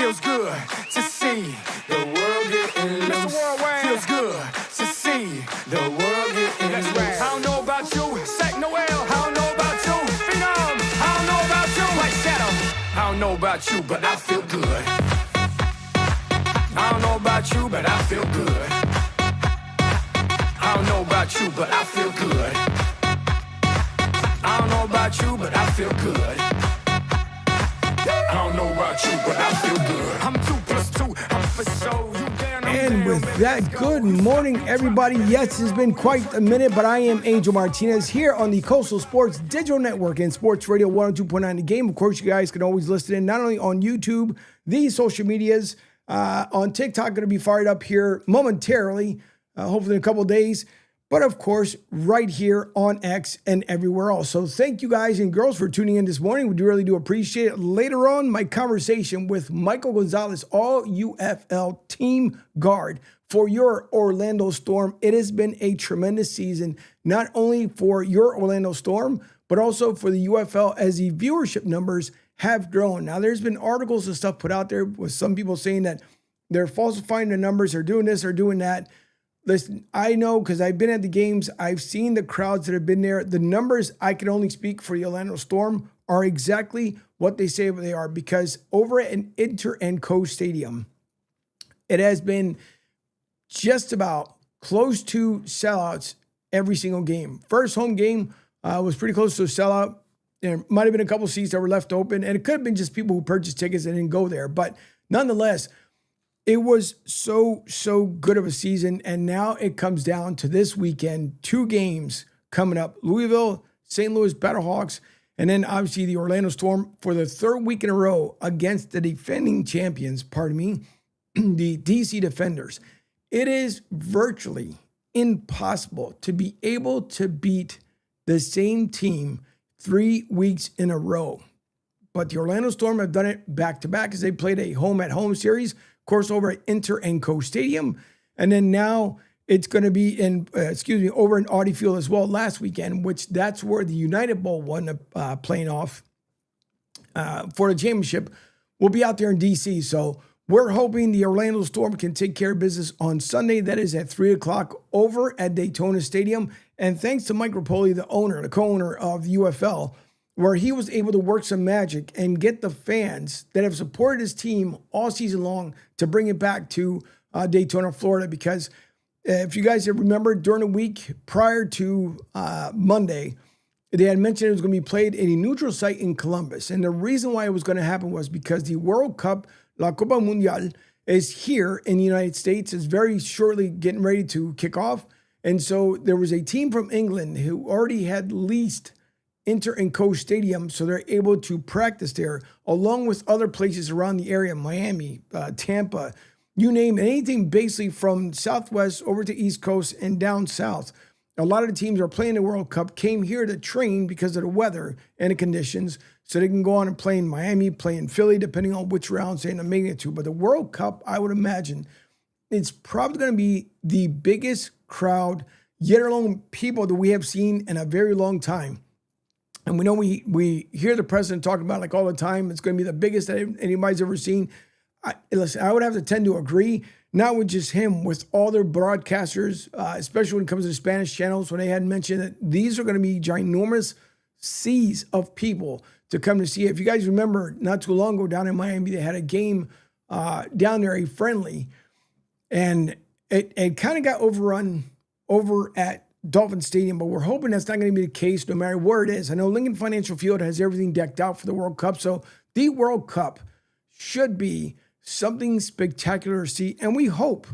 Feels good to see the world getting loose. Feels good to see the world getting loose. I don't know about you, Sack Noel. I don't know about you, Phenom. I don't know about you, White Shadow. I don't know about you, but I feel good. I don't know about you, but I feel good. I don't know about you, but I feel good. I don't know about you, but I feel good. I don't know about you, but I feel good. I'm 2 + 2, I'm for so. You down, I'm And down, with baby, that, let's go. good morning, everybody. Yes, it's been quite a minute, but I am Angel Martinez here on the Coastal Sports Digital Network and Sports Radio 102.9 The Game. Of course, you guys can always listen in not only on YouTube, the social medias, on TikTok, going to be fired up here momentarily, hopefully in a couple of days. But of course, right here on X and everywhere else. So thank you guys and girls for tuning in this morning. We really do appreciate it. Later on, my conversation with Michael Gonzalez, ALL UFL TEAM Guard for your Orlando Storm. It has been a tremendous season, not only for your Orlando Storm, but also for the UFL as the viewership numbers have grown. Now, there's been articles and stuff put out there with some people saying that they're falsifying the numbers or doing this or doing that. Listen, I know because I've been at the games. I've seen the crowds that have been there. The numbers, I can only speak for the Orlando Storm, are exactly what they say they are, because over at an Inter and Co Stadium, it has been just about close to sellouts every single game. First home game was pretty close to a sellout. There might have been a couple seats that were left open, and it could have been just people who purchased tickets and didn't go there. But nonetheless, it was so good of a season, and now it comes down to this weekend, 2 games coming up. Louisville, St. Louis Battlehawks, and then obviously the Orlando Storm for the 3rd week in a row against the defending champions, the DC Defenders. It is virtually impossible to be able to beat the same team 3 weeks in a row. But the Orlando Storm have done it back-to-back as they played a home-at-home series, of course, over at Inter and Co Stadium. And then now it's going to be in, over in Audi Field as well last weekend, which that's where the United Bowl won playing off for the championship. We'll be out there in DC. So we're hoping the Orlando Storm can take care of business on Sunday. That is at 3 o'clock over at Daytona Stadium. And thanks to Mike Rapoli, the co-owner of the UFL, where he was able to work some magic and get the fans that have supported his team all season long to bring it back to Daytona, Florida. Because if you guys remember, during the week prior to Monday, they had mentioned it was going to be played at a neutral site in Columbus. And the reason why it was going to happen was because the World Cup, La Copa Mundial, is here in the United States. It's very shortly getting ready to kick off. And so there was a team from England who already had leased Inter and Co Stadium, so they're able to practice there, along with other places around the area, Miami, Tampa, you name it, anything basically from Southwest over to East Coast and down south. A lot of the teams are playing the World Cup, came here to train because of the weather and the conditions, so they can go on and play in Miami, play in Philly, depending on which rounds they end up making it to. But the World Cup, I would imagine, it's probably going to be the biggest crowd, yet alone people that we have seen in a very long time. And we know we hear the president talking about like all the time. It's going to be the biggest that anybody's ever seen. Listen, I would have to tend to agree, not with just him, with all their broadcasters, especially when it comes to the Spanish channels, when they had mentioned that these are going to be ginormous seas of people to come to see it. If you guys remember, not too long ago down in Miami, they had a game down there, a friendly, and it kind of got overrun over at Dolphin Stadium, but we're hoping that's not going to be the case no matter where it is. I know Lincoln Financial Field has everything decked out for the World Cup, so the World Cup should be something spectacular to see, and we hope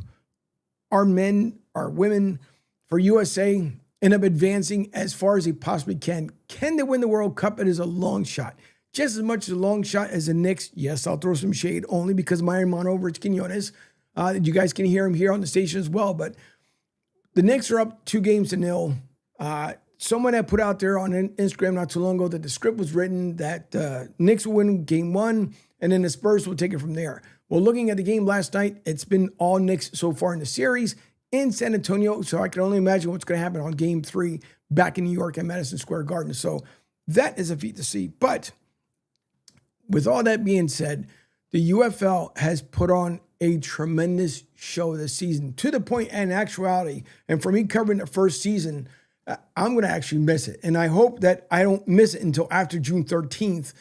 our men, our women for USA end up advancing as far as they possibly can. Can they win the World Cup? It is a long shot. Just as much as a long shot as the Knicks. Yes, I'll throw some shade only because my hermano, Rich Quinones, you guys can hear him here on the station as well, but the Knicks are up 2-0. Someone had put out there on Instagram not too long ago that the script was written that Knicks will win game 1, and then the Spurs will take it from there. Well, looking at the game last night, it's been all Knicks so far in the series in San Antonio, so I can only imagine what's going to happen on game 3 back in New York at Madison Square Garden. So that is a feat to see. But with all that being said, the UFL has put on a tremendous show this season, to the point, in actuality, and for me covering the first season, I'm going to actually miss it. And I hope that I don't miss it until after June 13th,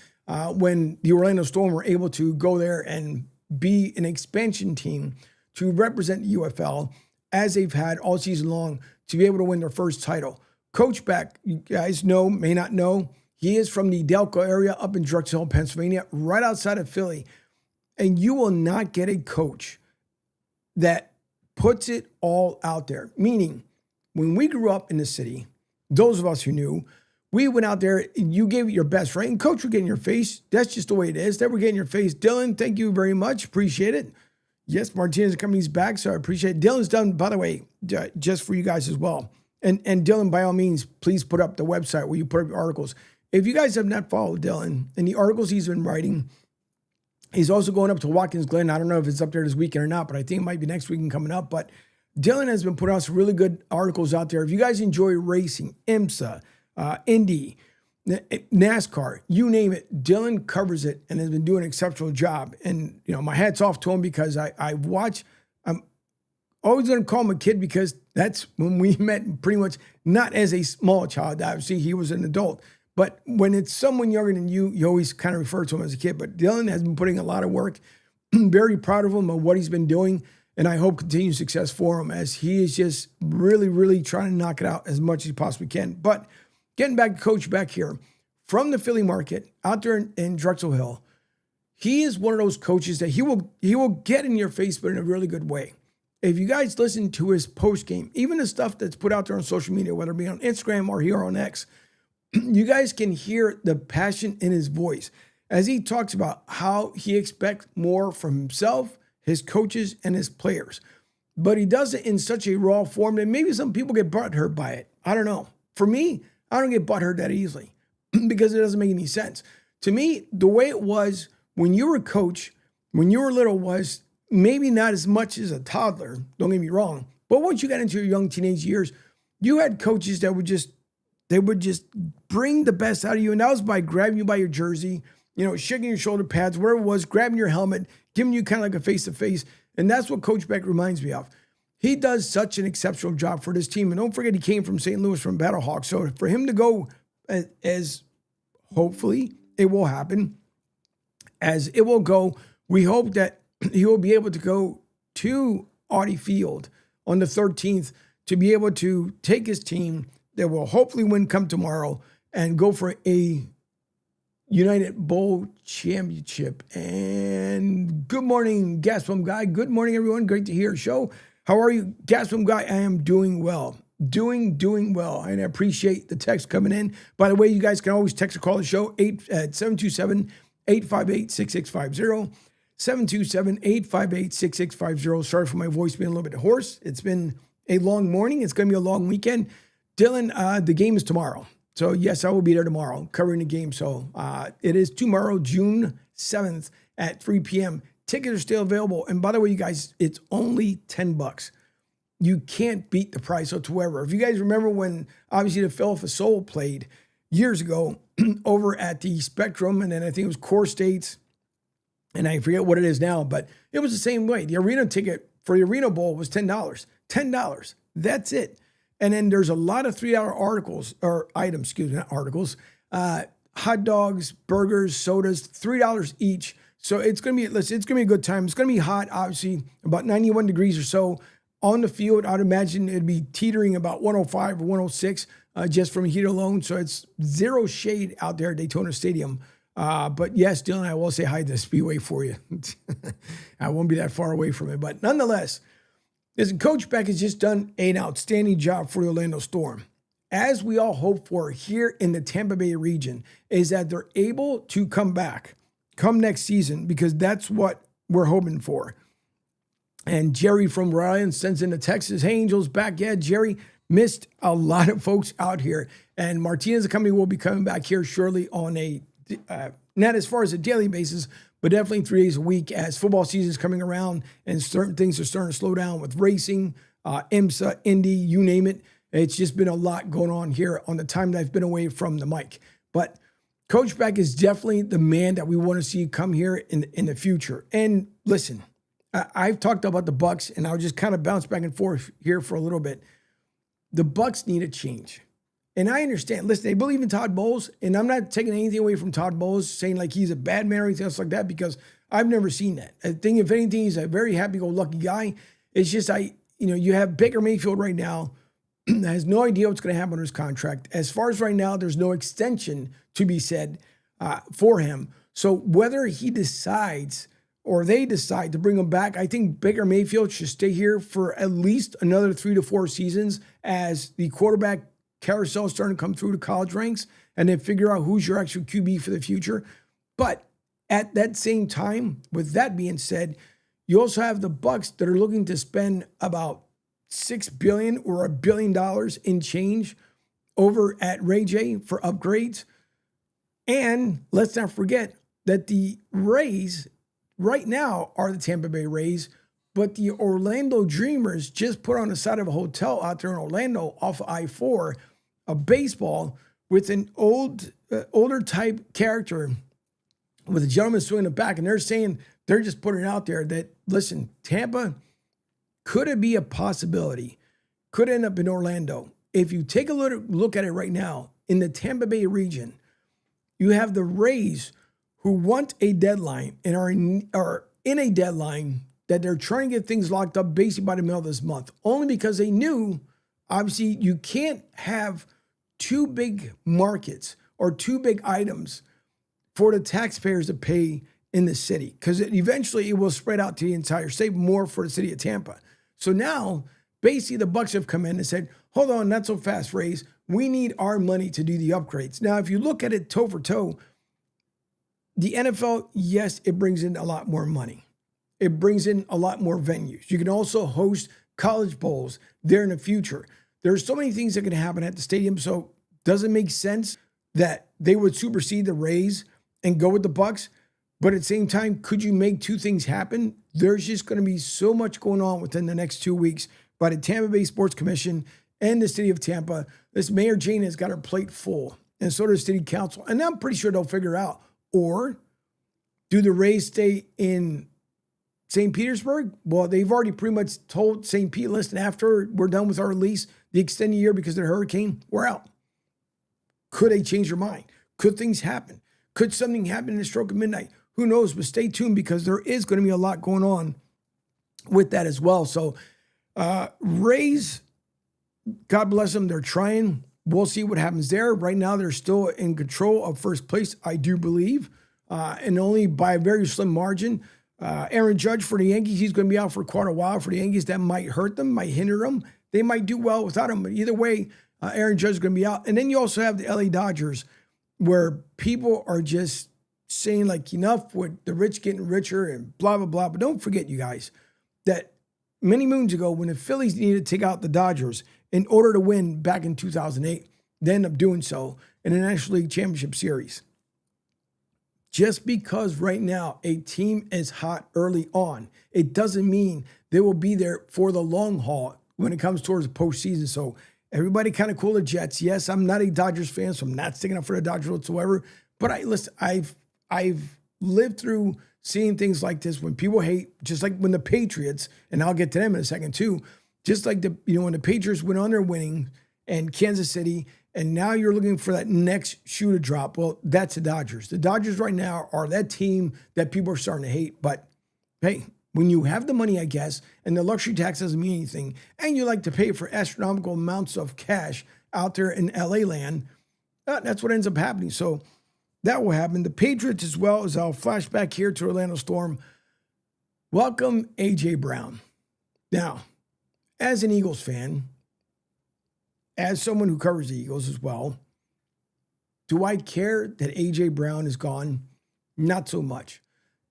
when the Orlando Storm were able to go there and be an expansion team to represent the UFL, as they've had all season long, to be able to win their first title. Coach Beck, you guys know, may not know, he is from the Delco area up in Drexel Hill, Pennsylvania, right outside of Philly. And you will not get a coach that puts it all out there. Meaning, when we grew up in the city, those of us who knew, we went out there and you gave it your best, right? And coach would get in your face. That's just the way it is. They were getting in your face. Dylan, thank you very much. Appreciate it. Yes, Martinez company's back, so I appreciate it. Dylan's done, by the way, just for you guys as well. And Dylan, by all means, please put up the website where you put up your articles. If you guys have not followed Dylan and the articles he's been writing, he's also going up to Watkins Glen. I don't know if it's up there this weekend or not, but I think it might be next weekend coming up. But Dylan has been putting out some really good articles out there. If you guys enjoy racing, IMSA, Indy, NASCAR, you name it, Dylan covers it and has been doing an exceptional job. And, you know, my hat's off to him because I've watched, I'm always going to call him a kid because that's when we met, pretty much not as a small child. Obviously, he was an adult. But when it's someone younger than you, you always kind of refer to him as a kid. But Dylan has been putting a lot of work. I'm very proud of him and what he's been doing. And I hope continued success for him as he is just really, really trying to knock it out as much as he possibly can. But getting back to Coach Beck here, from the Philly market out there in Drexel Hill, he is one of those coaches that he will get in your face, but in a really good way. If you guys listen to his post game, even the stuff that's put out there on social media, whether it be on Instagram or here on X, you guys can hear the passion in his voice as he talks about how he expects more from himself, his coaches, and his players. But he does it in such a raw form that maybe some people get butthurt by it. I don't know. For me, I don't get butthurt that easily because it doesn't make any sense. To me, the way it was when you were a coach, when you were little, was maybe not as much as a toddler, don't get me wrong. But once you got into your young teenage years, you had coaches that would just bring the best out of you. And that was by grabbing you by your jersey, you know, shaking your shoulder pads, wherever it was, grabbing your helmet, giving you kind of like a face-to-face. And that's what Coach Beck reminds me of. He does such an exceptional job for this team. And don't forget, he came from St. Louis, from Battlehawk. So for him to go as hopefully it will happen, as it will go, we hope that he will be able to go to Audi Field on the 13th to be able to take his team that will hopefully win come tomorrow and go for a United Bowl championship. And good morning, Gas Pump Guy. Good morning, everyone. Great to hear your show. How are you, Gas Pump Guy? I am doing well. Doing well. And I appreciate the text coming in. By the way, you guys can always text or call the show at 727-858-6650. 727-858-6650. Sorry for my voice being a little bit hoarse. It's been a long morning. It's going to be a long weekend. Dylan, the game is tomorrow. So, yes, I will be there tomorrow covering the game. So, it is tomorrow, June 7th at 3 p.m. Tickets are still available. And by the way, you guys, it's only $10. You can't beat the price whatsoever. If you guys remember when, obviously, the Phil for Soul played years ago over at the Spectrum, and then I think it was Core States, and I forget what it is now, but it was the same way. The arena ticket for the Arena Bowl was $10. $10. That's it. And then there's a lot of $3 items, not articles, hot dogs, burgers, sodas, $3 each. So it's going to be a good time. It's going to be hot, obviously, about 91 degrees or so on the field. I'd imagine it'd be teetering about 105 or 106 just from heat alone. So it's zero shade out there at Daytona Stadium. But yes, Dylan, I will say hi to the Speedway for you. I won't be that far away from it. But nonetheless, listen, Coach Beck has just done an outstanding job for the Orlando Storm. As we all hope for here in the Tampa Bay region, is that they're able to come back come next season, because that's what we're hoping for. And Jerry from Rhode Island sends in the Texas. Hey, Angels back. Yeah, Jerry missed a lot of folks out here. And Martinez, the company, will be coming back here shortly on a, not as far as a daily basis, but definitely 3 days a week as football season is coming around and certain things are starting to slow down with racing, IMSA, Indy, you name it. It's just been a lot going on here on the time that I've been away from the mic. But Coach Beck is definitely the man that we want to see come here in the future. And listen, I've talked about the Bucs, and I'll just kind of bounce back and forth here for a little bit. The Bucs need a change. And I understand. Listen, they believe in Todd Bowles, and I'm not taking anything away from Todd Bowles, saying like he's a bad man or anything else like that, because I've never seen that. I think if anything, he's a very happy-go-lucky guy. It's just you have Baker Mayfield right now that has no idea what's going to happen on his contract. As far as right now, there's no extension to be said for him. So whether he decides or they decide to bring him back, I think Baker Mayfield should stay here for at least another 3 to 4 seasons as the quarterback carousel is starting to come through the college ranks, and then figure out who's your actual QB for the future. But at that same time, with that being said, you also have the Bucs that are looking to spend about $6 billion or $1 billion in change over at Ray J for upgrades. And let's not forget that the Rays right now are the Tampa Bay Rays, but the Orlando Dreamers just put on the side of a hotel out there in Orlando off of I-4 a baseball with an older type character with a gentleman swinging the back. And they're saying, they're just putting it out there that, listen, Tampa, could it be a possibility? Could end up in Orlando. If you take a look at it right now, in the Tampa Bay region, you have the Rays who want a deadline and are in a deadline that they're trying to get things locked up basically by the middle of this month, only because they knew, obviously, you can't have two big markets or two big items for the taxpayers to pay in the city, because eventually it will spread out to the entire state, more for the city of Tampa. So now, basically, the Bucs have come in and said, hold on, not so fast, Rays. We need our money to do the upgrades. Now, if you look at it toe for toe, the NFL, yes, it brings in a lot more money. It brings in a lot more venues. You can also host college bowls there in the future. There's so many things that can happen at the stadium, so does it make sense that they would supersede the Rays and go with the Bucs? But at the same time, could you make two things happen? There's just going to be so much going on within the next 2 weeks by the Tampa Bay Sports Commission and the city of Tampa. This Mayor Jane has got her plate full, and so does City Council. And I'm pretty sure they'll figure out. Or do the Rays stay in St. Petersburg? Well, they've already pretty much told St. Pete, listen, after we're done with our lease, the extended year because of the hurricane, we're out. Could they change their mind? Could things happen? Could something happen in the stroke of midnight? Who knows? But stay tuned, because there is going to be a lot going on with that as well. So Rays, God bless them. They're trying. We'll see what happens there. Right now, they're still in control of first place, I do believe, and only by a very slim margin. Aaron Judge for the Yankees, he's going to be out for quite a while. For the Yankees, that might hurt them, might hinder them. They might do well without him, but either way, Aaron Judge is going to be out. And then you also have the LA Dodgers, where people are just saying, like, enough with the rich getting richer and blah, blah, blah. But don't forget, you guys, that many moons ago, when the Phillies needed to take out the Dodgers in order to win back in 2008, they ended up doing so in the National League Championship Series. Just because right now a team is hot early on, it doesn't mean they will be there for the long haul when it comes towards the postseason. So everybody kind of cool the Jets. Yes, I'm not a Dodgers fan, so I'm not sticking up for the Dodgers whatsoever. But I've lived through seeing things like this when people hate, just like when the Patriots, and I'll get to them in a second too, just like when the Patriots went on their winning and Kansas City, and now you're looking for that next shoe to drop. Well, that's the Dodgers. The Dodgers right now are that team that people are starting to hate. But hey, when you have the money, I guess, and the luxury tax doesn't mean anything, and you like to pay for astronomical amounts of cash out there in LA land, that's what ends up happening. So that will happen. The Patriots, as well, as I'll flash back here to Orlando Storm, welcome A.J. Brown. Now, as an Eagles fan, as someone who covers the Eagles as well, do I care that A.J. Brown is gone? Not so much.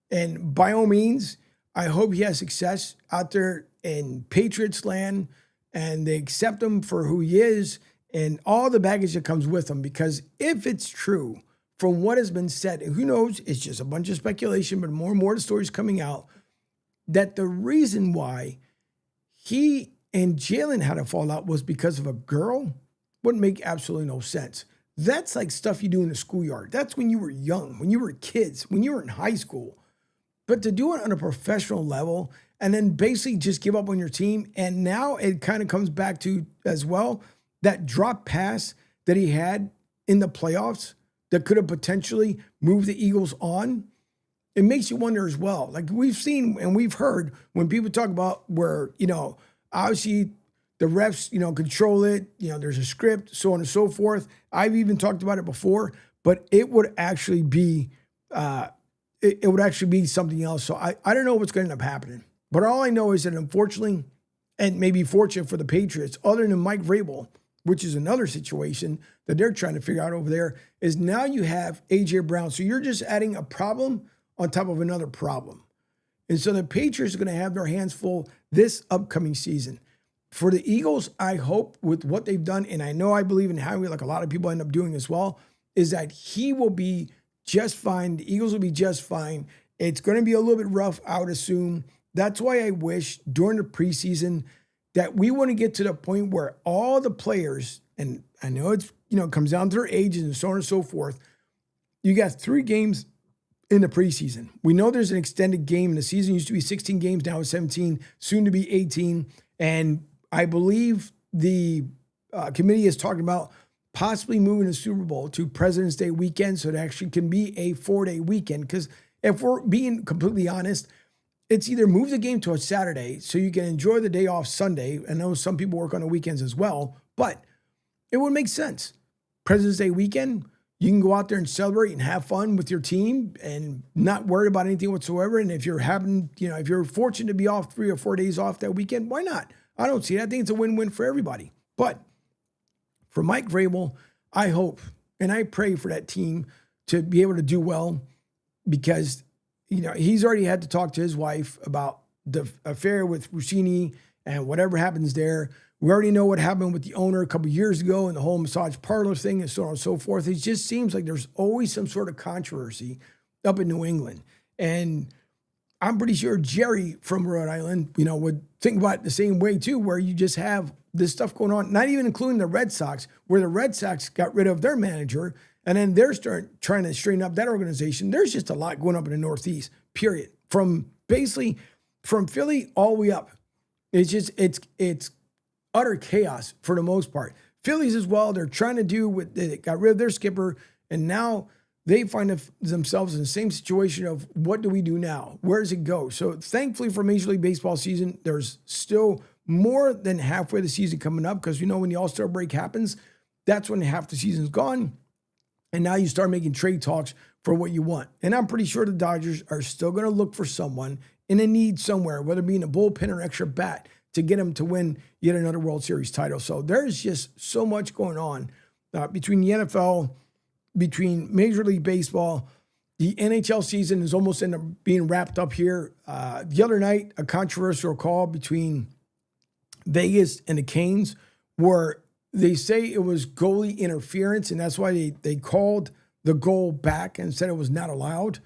And by all means, I hope he has success out there in Patriots land and they accept him for who he is and all the baggage that comes with him. Because if it's true, from what has been said, and who knows, it's just a bunch of speculation, but more and more the stories coming out, that the reason why he and Jalen had a fallout was because of a girl, wouldn't make absolutely no sense. That's like stuff you do in the schoolyard. That's when you were young, when you were kids, when you were in high school. But to do it on a professional level and then basically just give up on your team. And now it kind of comes back to as well, that drop pass that he had in the playoffs that could have potentially moved the Eagles on. It makes you wonder as well. Like we've seen and we've heard when people talk about where, obviously the refs, control it, there's a script, so on and so forth. I've even talked about it before, but it would actually be, it would actually be something else. So I don't know what's going to end up happening. But all I know is that unfortunately, and maybe fortunate for the Patriots, other than Mike Vrabel, which is another situation that they're trying to figure out over there, is now you have A.J. Brown. So you're just adding a problem on top of another problem. And so the Patriots are going to have their hands full this upcoming season. For the Eagles, I hope with what they've done, and I believe in Howie, like a lot of people end up doing as well, is that he will be just fine. The Eagles will be just fine. It's going to be a little bit rough, I would assume. That's why I wish during the preseason that we want to get to the point where all the players, and I know it's, comes down to their ages and so on and so forth. You got 3 games in the preseason. We know there's an extended game. The season used to be 16 games. Now it's 17, soon to be 18. And I believe the committee is talking about possibly moving the Super Bowl to President's Day weekend so it actually can be a 4-day weekend. Because if we're being completely honest, it's either move the game to a Saturday so you can enjoy the day off Sunday. I know some people work on the weekends as well, but it would make sense. President's Day weekend, you can go out there and celebrate and have fun with your team and not worry about anything whatsoever. And if you're if you're fortunate to be off 3 or 4 days off that weekend, why not? I don't see it. I think it's a win-win for everybody. But for Mike Vrabel, I hope and I pray for that team to be able to do well because, he's already had to talk to his wife about the affair with Rossini and whatever happens there. We already know what happened with the owner a couple of years ago and the whole massage parlor thing and so on and so forth. It just seems like there's always some sort of controversy up in New England. And I'm pretty sure Jerry from Rhode Island, would think about it the same way too, where you just have this stuff going on, not even including the Red Sox, where the Red Sox got rid of their manager and then they're trying to straighten up that organization. There's just a lot going up in the Northeast, period. From Philly all the way up. It's utter chaos for the most part. Phillies as well, they're trying to they got rid of their skipper, and now they find themselves in the same situation of what do we do now? Where does it go? So thankfully for Major League Baseball season, there's still more than halfway of the season coming up because when the All-Star break happens, that's when half the season's gone. And now you start making trade talks for what you want. And I'm pretty sure the Dodgers are still going to look for someone in a need somewhere, whether it be in a bullpen or extra bat, to get them to win yet another World Series title. So there's just so much going on between the NFL, between Major League Baseball. The NHL season is almost ended up being wrapped up here. The other night, a controversial call between Vegas and the Canes where they say it was goalie interference, and that's why they called the goal back and said it was not allowed.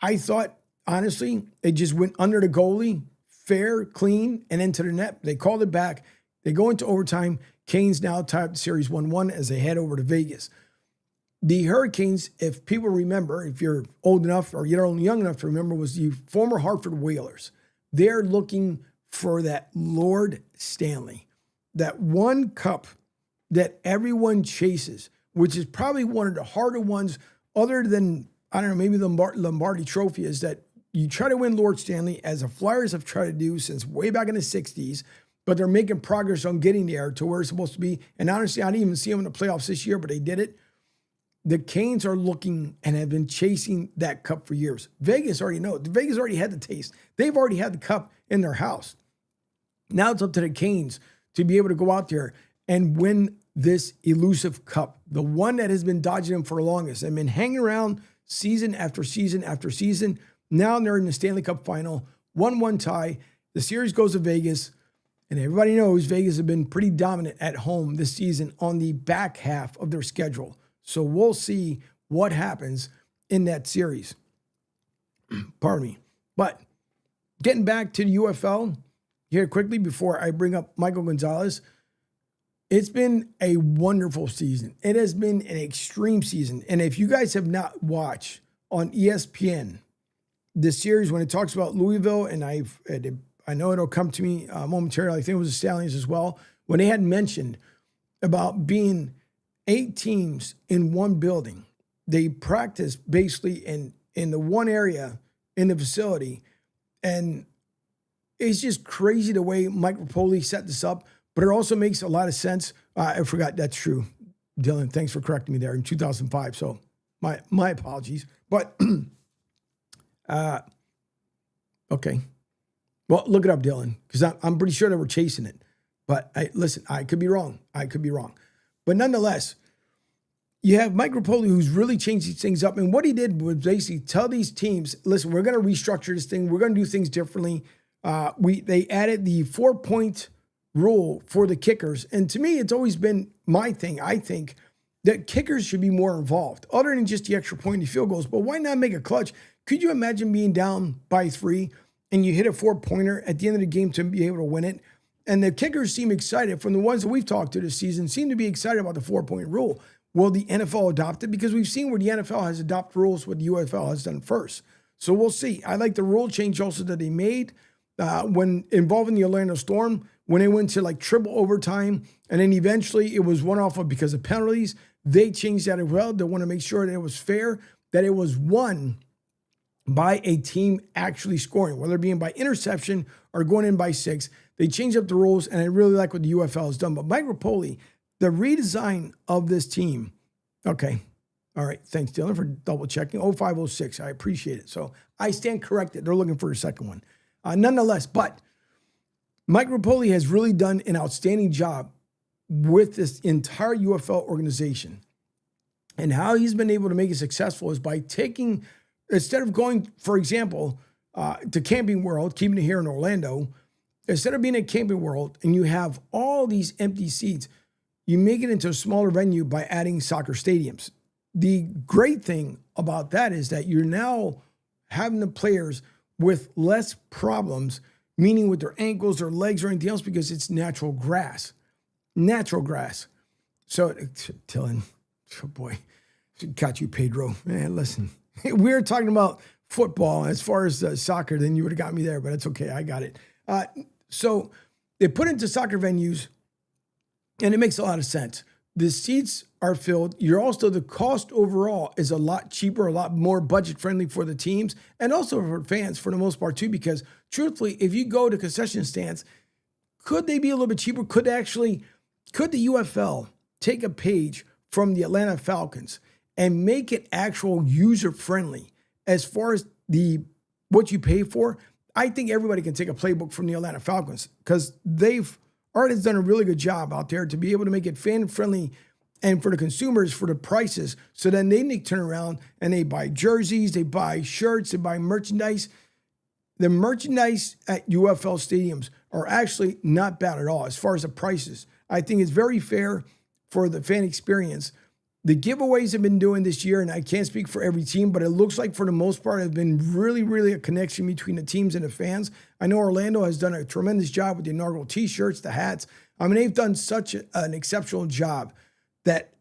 I thought, honestly, it just went under the goalie, fair, clean, and into the net. They called it back. They go into overtime. Canes now tie up the series 1-1 as they head over to Vegas. The Hurricanes, if people remember, if you're old enough or you're only young enough to remember, was the former Hartford Whalers. They're looking for that Lord Stanley, that one cup that everyone chases, which is probably one of the harder ones other than, I don't know, maybe the Lombardi Trophy, is that you try to win Lord Stanley, as the Flyers have tried to do since way back in the 60s, but they're making progress on getting there to where it's supposed to be. And honestly, I didn't even see them in the playoffs this year, but they did it. The Canes are looking and have been chasing that cup for years. Vegas already know. Vegas already had the taste. They've already had the cup in their house. Now it's up to the Canes to be able to go out there and win this elusive cup, the one that has been dodging them for the longest and been hanging around season after season after season. Now they're in the Stanley Cup final, 1-1 tie. The series goes to Vegas, and everybody knows Vegas have been pretty dominant at home this season on the back half of their schedule. So we'll see what happens in that series. Pardon me. But getting back to the UFL here quickly before I bring up Michael Gonzalez, It's been a wonderful season. It has been an extreme season. And if you guys have not watched on ESPN this series when it talks about Louisville, and I know it'll come to me momentarily. I think it was the Stallions as well, when they had mentioned about being 8 teams in one building. They practice basically in the one area in the facility. And it's just crazy the way Mike Rapoli set this up, but it also makes a lot of sense. I forgot that's true. Dylan, thanks for correcting me there, in 2005. So my apologies. But, okay. Well, look it up, Dylan, because I'm pretty sure they were chasing it. But listen, I could be wrong. But nonetheless, you have Mike Rapoli, who's really changed these things up. And what he did was basically tell these teams, listen, we're going to restructure this thing. We're going to do things differently. They added the 4-point rule for the kickers. And to me, it's always been my thing. I think that kickers should be more involved, other than just the extra point and the field goals. But why not make a clutch? Could you imagine being down by 3 and you hit a 4-pointer at the end of the game to be able to win it? And the kickers seem excited, from the ones that we've talked to this season, seem to be excited about the 4-point rule. Will the NFL adopt it? Because we've seen where the NFL has adopted rules, what the UFL has done first. So we'll see. I like the rule change also that they made when involving the Orlando Storm, when they went to like triple overtime, and then eventually it was won off of because of penalties. They changed that as well. They want to make sure that it was fair, that it was won by a team actually scoring, whether it being by interception or going in by 6. They changed up the rules, and I really like what the UFL has done. But Mike Rapoli, the redesign of this team, okay. All right, thanks, Dylan, for double checking. 0506, I appreciate it. So I stand corrected. They're looking for a second one. Nonetheless, but Mike Rapoli has really done an outstanding job with this entire UFL organization. And how he's been able to make it successful is by taking, instead of going, for example, to Camping World, keeping it here in Orlando, instead of being at Camping World and you have all these empty seats, you make it into a smaller venue by adding soccer stadiums. The great thing about that is that you're now having the players with less problems, meaning with their ankles or legs or anything else, because it's natural grass. Natural grass. So, Dylan, oh boy, got you, Pedro. Man, listen, we were talking about football as far as soccer, then you would have got me there, but it's okay. I got it. So they put into soccer venues, and it makes a lot of sense. The seats are filled. You're also, the cost overall is a lot cheaper, a lot more budget friendly for the teams and also for fans for the most part too, because truthfully, if you go to concession stands, could they be a little bit cheaper? Could the UFL take a page from the Atlanta Falcons and make it actual user friendly as far as what you pay for? I think everybody can take a playbook from the Atlanta Falcons, because Art has done a really good job out there to be able to make it fan-friendly and for the consumers, for the prices, so then they can turn around and they buy jerseys, they buy shirts, they buy merchandise. The merchandise at UFL stadiums are actually not bad at all as far as the prices. I think it's very fair for the fan experience. The giveaways have been doing this year, and I can't speak for every team, but it looks like for the most part, have been really, really a connection between the teams and the fans. I know Orlando has done a tremendous job with the inaugural T-shirts, the hats. I mean, they've done such an exceptional job that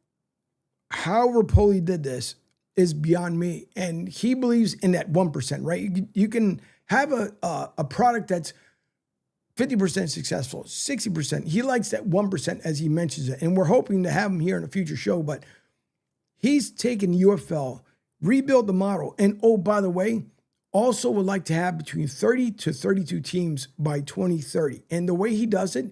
how Rapoli did this is beyond me. And he believes in that 1%, right? You can have a product that's 50% successful, 60%. He likes that 1% as he mentions it. And we're hoping to have him here in a future show, but he's taken UFL, rebuild the model, and oh, by the way, also would like to have between 30 to 32 teams by 2030. And the way he does it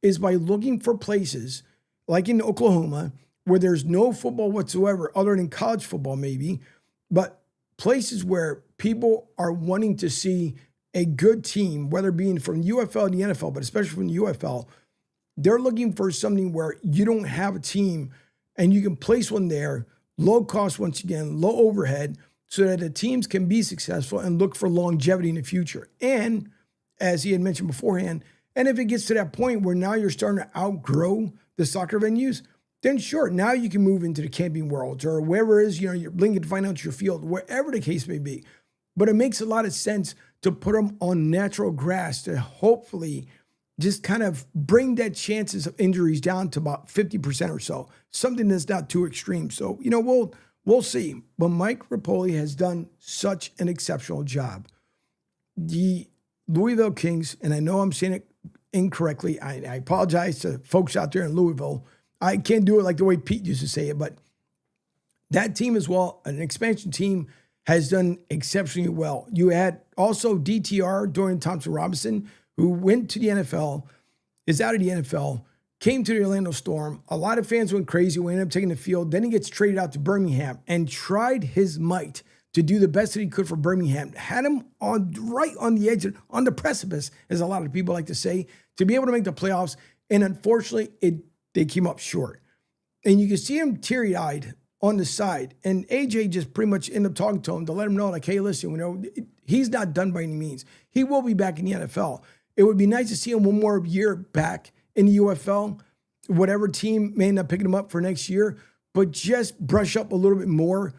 is by looking for places like in Oklahoma where there's no football whatsoever other than college football maybe, but places where people are wanting to see a good team, whether being from UFL and the NFL, but especially from the UFL, they're looking for something where you don't have a team and you can place one there, low cost once again, low overhead, so that the teams can be successful and look for longevity in the future. And as he had mentioned beforehand, and if it gets to that point where now you're starting to outgrow the soccer venues, then sure, now you can move into the Camping Worlds or wherever it is, you're blinking to find out your field, wherever the case may be. But it makes a lot of sense to put them on natural grass to hopefully just kind of bring that chances of injuries down to about 50% or so, something that's not too extreme. So, we'll see. But Mike Rapoli has done such an exceptional job. The Louisville Kings, and I know I'm saying it incorrectly. I apologize to folks out there in Louisville. I can't do it like the way Pete used to say it, but that team as well, an expansion team, has done exceptionally well. You had also DTR, Dorian Thompson-Robinson, who went to the NFL, is out of the NFL, came to the Orlando Storm. A lot of fans went crazy, we ended up taking the field. Then he gets traded out to Birmingham and tried his might to do the best that he could for Birmingham. Had him right on the edge, on the precipice, as a lot of people like to say, to be able to make the playoffs. And unfortunately, they came up short. And you can see him teary-eyed on the side. And AJ just pretty much ended up talking to him to let him know, like, hey, listen, he's not done by any means. He will be back in the NFL. It would be nice to see him one more year back in the UFL, whatever team may end up picking him up for next year, but just brush up a little bit more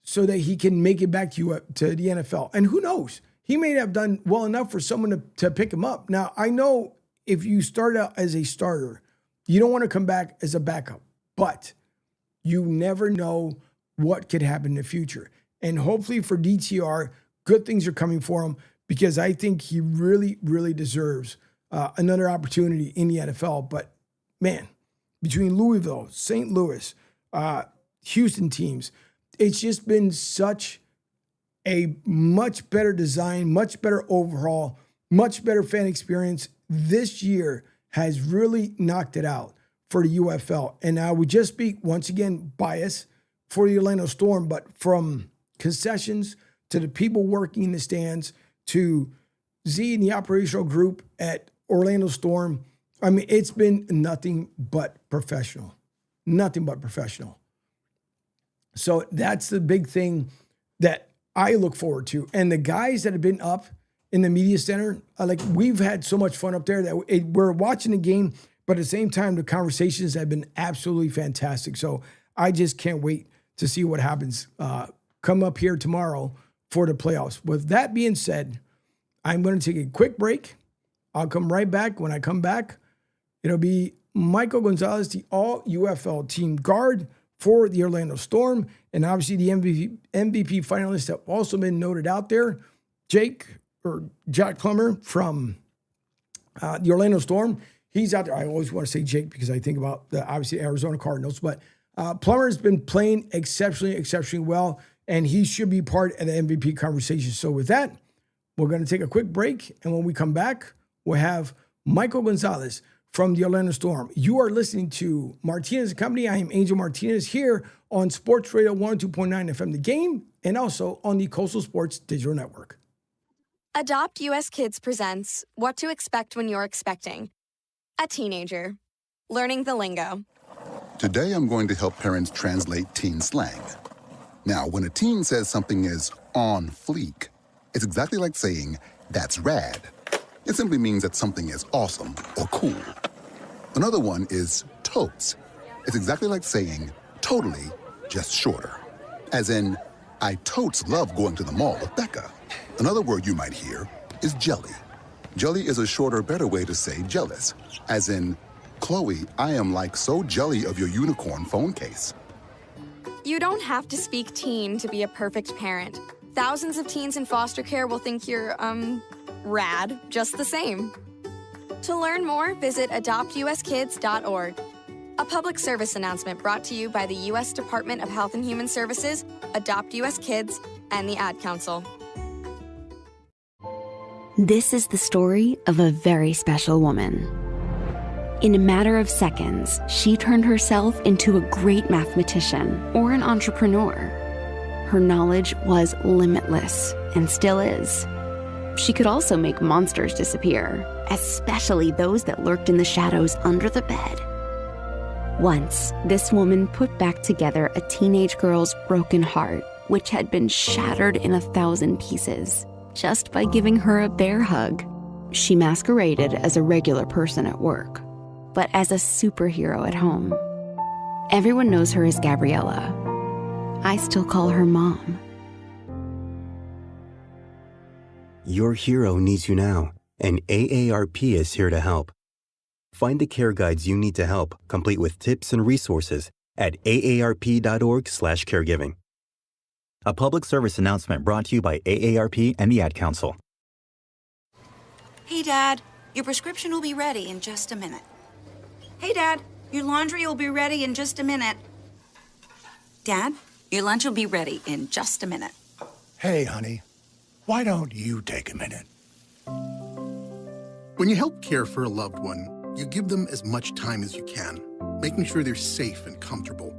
so that he can make it back to the NFL. And who knows? He may have done well enough for someone to pick him up. Now, I know if you start out as a starter, you don't want to come back as a backup, but you never know what could happen in the future. And hopefully for DTR, good things are coming for him, because I think he really, really deserves another opportunity in the NFL. But, man, between Louisville, St. Louis, Houston teams, it's just been such a much better design, much better overhaul, much better fan experience. This year has really knocked it out for the UFL. And I would just be, once again, biased for the Orlando Storm, but from concessions to the people working in the stands to Z and the operational group at Orlando Storm, I mean, it's been nothing but professional. Nothing but professional. So that's the big thing that I look forward to. And the guys that have been up in the media center, we've had so much fun up there that we're watching the game, but at the same time, the conversations have been absolutely fantastic. So I just can't wait to see what happens come up here tomorrow for the playoffs. With that being said, I'm going to take a quick break. I'll come right back. When I come back, it'll be Michael Gonzalez, the All UFL Team Guard for the Orlando Storm. And obviously the MVP finalists have also been noted out there. Jack Plummer from the Orlando Storm. He's out there. I always want to say Jake because I think about the obviously Arizona Cardinals. But Plummer has been playing exceptionally well, and he should be part of the MVP conversation. So with that, we're going to take a quick break. And when we come back, we'll have Michael Gonzalez from the Orlando Storm. You are listening to Martinez & Company. I am Angel Martinez here on Sports Radio 102.9 FM The Game, and also on the Coastal Sports Digital Network. Adopt US Kids presents What to Expect When You're Expecting. A teenager. Learning the lingo. Today I'm going to help parents translate teen slang. Now, when a teen says something is on fleek, it's exactly like saying, that's rad. It simply means that something is awesome or cool. Another one is totes. It's exactly like saying, totally, just shorter. As in, I totes love going to the mall with Becca. Another word you might hear is jelly. Jelly is a shorter, better way to say jealous. As in, Chloe, I am like so jelly of your unicorn phone case. You don't have to speak teen to be a perfect parent. Thousands of teens in foster care will think you're, rad just the same. To learn more, visit adoptuskids.org. A public service announcement brought to you by the U.S. Department of Health and Human Services, Adopt U.S. Kids, and the Ad Council. This is the story of a very special woman. In a matter of seconds, she turned herself into a great mathematician or an entrepreneur. Her knowledge was limitless and still is. She could also make monsters disappear, especially those that lurked in the shadows under the bed. Once, this woman put back together a teenage girl's broken heart, which had been shattered in 1,000 pieces, just by giving her a bear hug. She masqueraded as a regular person at work, but as a superhero at home. Everyone knows her as Gabriella. I still call her Mom. Your hero needs you now, and AARP is here to help. Find the care guides you need to help, complete with tips and resources at aarp.org/caregiving. A public service announcement brought to you by AARP and the Ad Council. Hey, Dad, your prescription will be ready in just a minute. Hey, Dad, your laundry will be ready in just a minute. Dad, your lunch will be ready in just a minute. Hey, honey, why don't you take a minute? When you help care for a loved one, you give them as much time as you can, making sure they're safe and comfortable.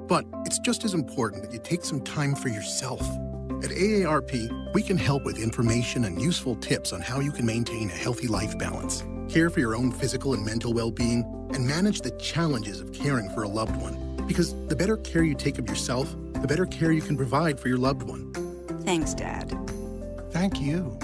But it's just as important that you take some time for yourself. At AARP, we can help with information and useful tips on how you can maintain a healthy life balance, care for your own physical and mental well-being, and manage the challenges of caring for a loved one. Because the better care you take of yourself, the better care you can provide for your loved one. Thanks, Dad. Thank you.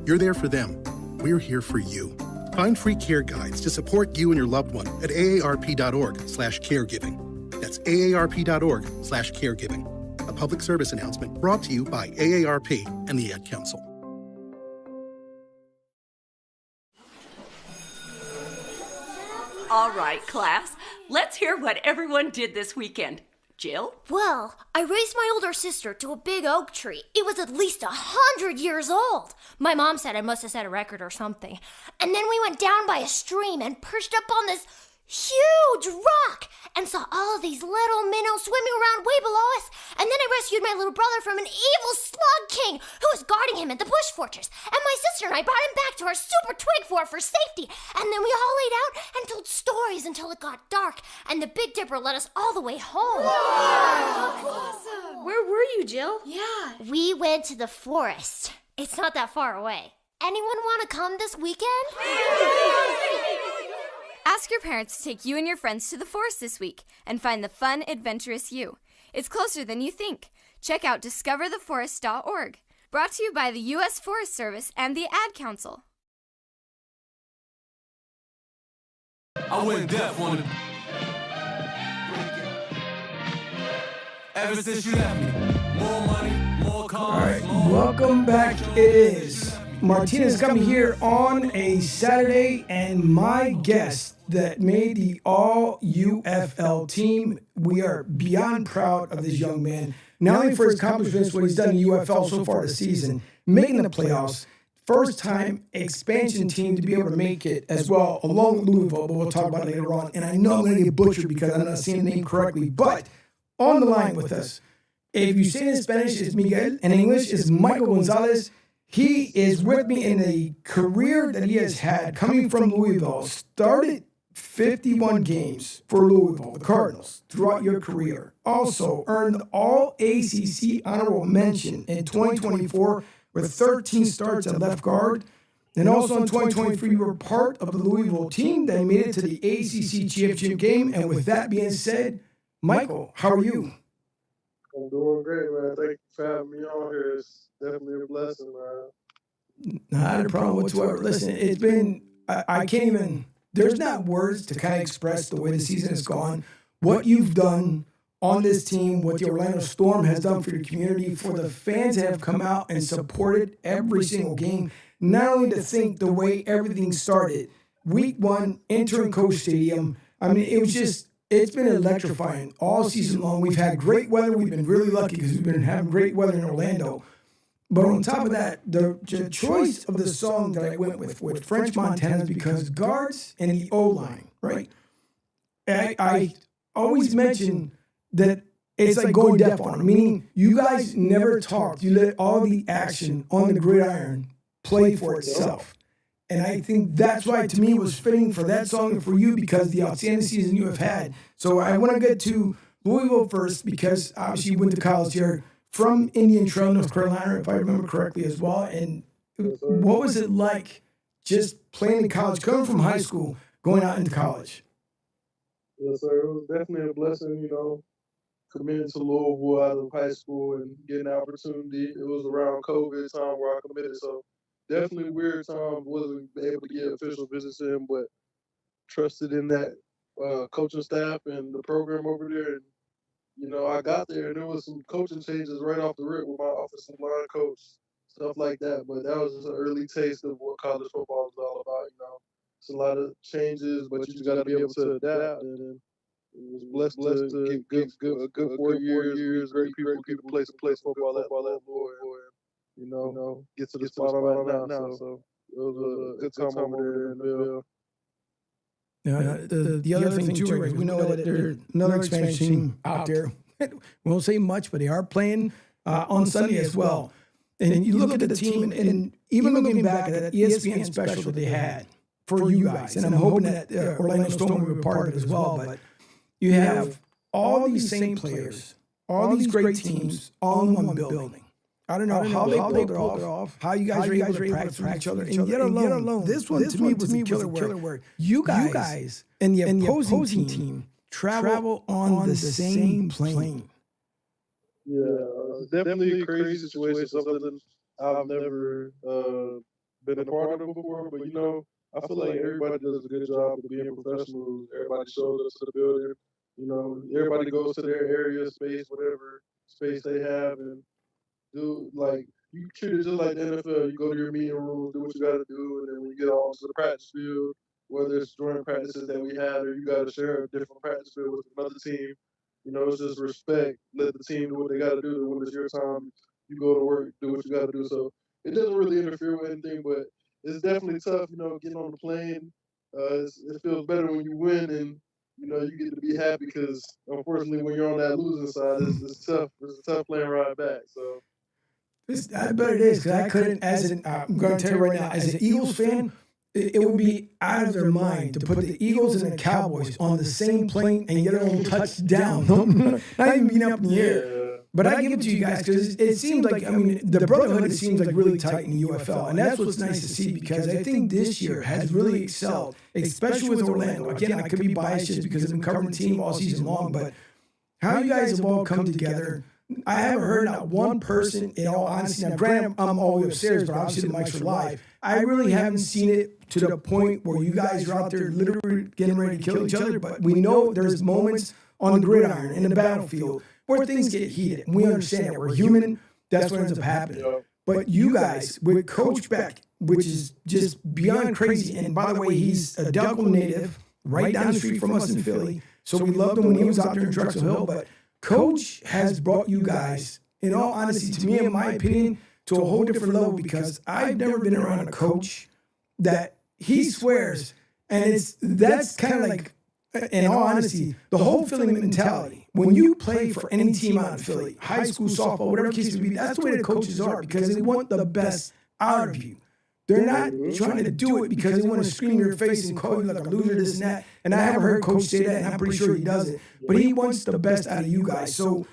You're there for them. We're here for you. Find free care guides to support you and your loved one at aarp.org/caregiving. That's aarp.org/caregiving. A public service announcement brought to you by AARP and the Ad Council. All right, class, let's hear what everyone did this weekend. Jill? Well, I raised my older sister to a big oak tree. It was at least 100 years old. My mom said I must have set a record or something. And then we went down by a stream and perched up on this huge rock and saw all of these little minnows swimming around way below us. And then I rescued my little brother from an evil slug king who was guarding him at the bush fortress. And my sister and I brought him back to our super twig fort for safety. And then we all laid out and told stories until it got dark. And the Big Dipper led us all the way home. Wow. Awesome. Where were you, Jill? Yeah. We went to the forest. It's not that far away. Anyone want to come this weekend? Ask your parents to take you and your friends to the forest this week and find the fun, adventurous you. It's closer than you think. Check out discovertheforest.org. Brought to you by the U.S. Forest Service and the Ad Council. I went deaf on it. Ever since you left me, more money, more cars. All right, welcome back. It is Martinez coming here on a Saturday, and my guest that made the All UFL team. We are beyond proud of this young man, not only for his accomplishments, what he's done in UFL so far this season, making the playoffs, first time expansion team to be able to make it as well, along with Louisville, but we'll talk about it later on. And I know I'm going to get butchered because I'm not saying the name correctly, but on the line with us, if you say it in Spanish, it's Miguel, and in English, it's Michael Gonzalez. He is with me in a career that he has had coming from Louisville. Started 51 games for Louisville, the Cardinals, throughout your career. Also earned the All-ACC honorable mention in 2024 with 13 starts at left guard. And also in 2023, you were part of the Louisville team that made it to the ACC championship game. And with that being said, Michael, how are you? I'm doing great, man. Thank you for having me on here. It's definitely a blessing, man. Not a problem whatsoever. Listen, it's been, I can't even, there's not words to kind of express the way the season has gone. What you've done on this team, what the Orlando Storm has done for your community, for the fans that have come out and supported every single game. Not only to think the way everything started, week one, entering Coach Stadium. I mean, it was just, it's been electrifying all season long. We've had great weather. We've been really lucky because we've been having great weather in Orlando. But on top of that, the choice of the song that I went with French Montana, because guards and the O-line, right? I always mention that it's like going deaf on them, meaning you guys never talked. You let all the action on the gridiron play for itself. And I think that's why, to me, it was fitting for that song and for you because the outstanding season you have had. So I want to get to Louisville first because obviously you went to college here from Indian Trail, North Carolina, if I remember correctly as well. And what was it like just playing in college, coming from high school, going out into college? Yes, sir. It was definitely a blessing, you know, committing to Louisville out of high school and getting the opportunity. It was around COVID time where I committed, so definitely weird time. Wasn't able to get official visits in, but trusted in that coaching staff and the program over there. And, you know, I got there and there was some coaching changes right off the rip with my offensive line coach, stuff like that. But that was just an early taste of what college football is all about, you know. it's a lot of changes, but you just got to be able to adapt. And was blessed to get good 4 years, great people play football at Louisville, and get to the spot I'm at now. So it was a good time over there in the Ville. The other thing too, right, we know that there's another expansion team out there. We won't say much, but they are playing on Sunday as well. And you look at the team, and even looking back at that ESPN special that they had for you guys, and I'm hoping that Orlando Storm will be part of it as well, but you have all these same players, all these great teams, all in one building. I don't know how they pulled it off, how you guys were able to practice with each other, and yet alone, this one to me was a killer where you guys and the opposing team travel on the same plane. Yeah, definitely a crazy situation, something I've never been a part of before, but I feel like everybody does a good job of being professionals. Everybody shows up to the building. Everybody goes to their area, space, whatever space they have, and do you treat it just like the NFL. You go to your meeting room, do what you got to do, and then when you get on to the practice field, whether it's joint practices that we have or you got to share a different practice field with another team, it's just respect. Let the team do what they got to do. When it's your time, you go to work, do what you got to do. So it doesn't really interfere with anything, but it's definitely tough, getting on the plane. It feels better when you win and, you get to be happy because, unfortunately, when you're on that losing side, it's tough. It's a tough plane ride back. So I bet it is, because I couldn't, I'm going to tell you right now, as an Eagles fan, it would be out of their mind to put the Eagles and the Cowboys on the same plane and get a touchdown. Not even being up in the air. But I give it to you guys because it seems like, the brotherhood, it seems like really tight in the UFL. And that's what's nice to see, because I think this year has really excelled, especially with Orlando. Again, I could be biased just because I've been covering the team all season long, but how you guys have all come together. I haven't heard not one person, in all honesty. Now, granted, I'm all the way upstairs, but obviously the mics are live. I really haven't seen it to the point where you guys are out there literally getting ready to kill each other. But we know there's moments on the gridiron, in the battlefield, where things get heated. And we understand that. We're human. That's what ends up happening. But you guys, with Coach Beck, which is just beyond crazy. And by the way, he's a Delco native, right down the street from us in Philly. So we loved him when he was out there in Drexel Hill. But Coach has brought you guys, in all honesty, to me, in my opinion, to a whole different level, because I've never been around a coach that he swears, and that's kind of like, in all honesty, the whole Philly mentality. When you play for any team out in Philly, high school, softball, whatever the case may be, that's the way the coaches are, because they want the best out of you. They're not trying to do it because they want to scream in your face and call you like a loser, this and that. And I haven't heard Coach say that, and I'm pretty sure he does it. But he wants the best out of you guys. So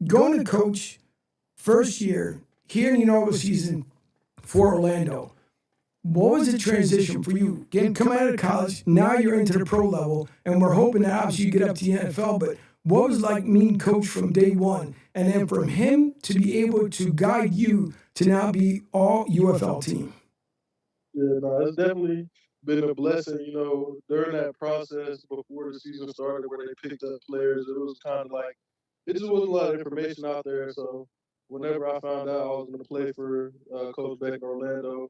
going to Coach, first year, here in the inaugural season for Orlando, what was the transition for you? Again, coming out of college, now you're into the pro level, and we're hoping that obviously you get up to the NFL, but what was it like meeting Coach from day one? And then from him to be able to guide you to now be all UFL team? Yeah, no, it's definitely been a blessing, during that process before the season started where they picked up players. It was kind of like, it just wasn't a lot of information out there. So whenever I found out I was going to play for Coach Beck in Orlando,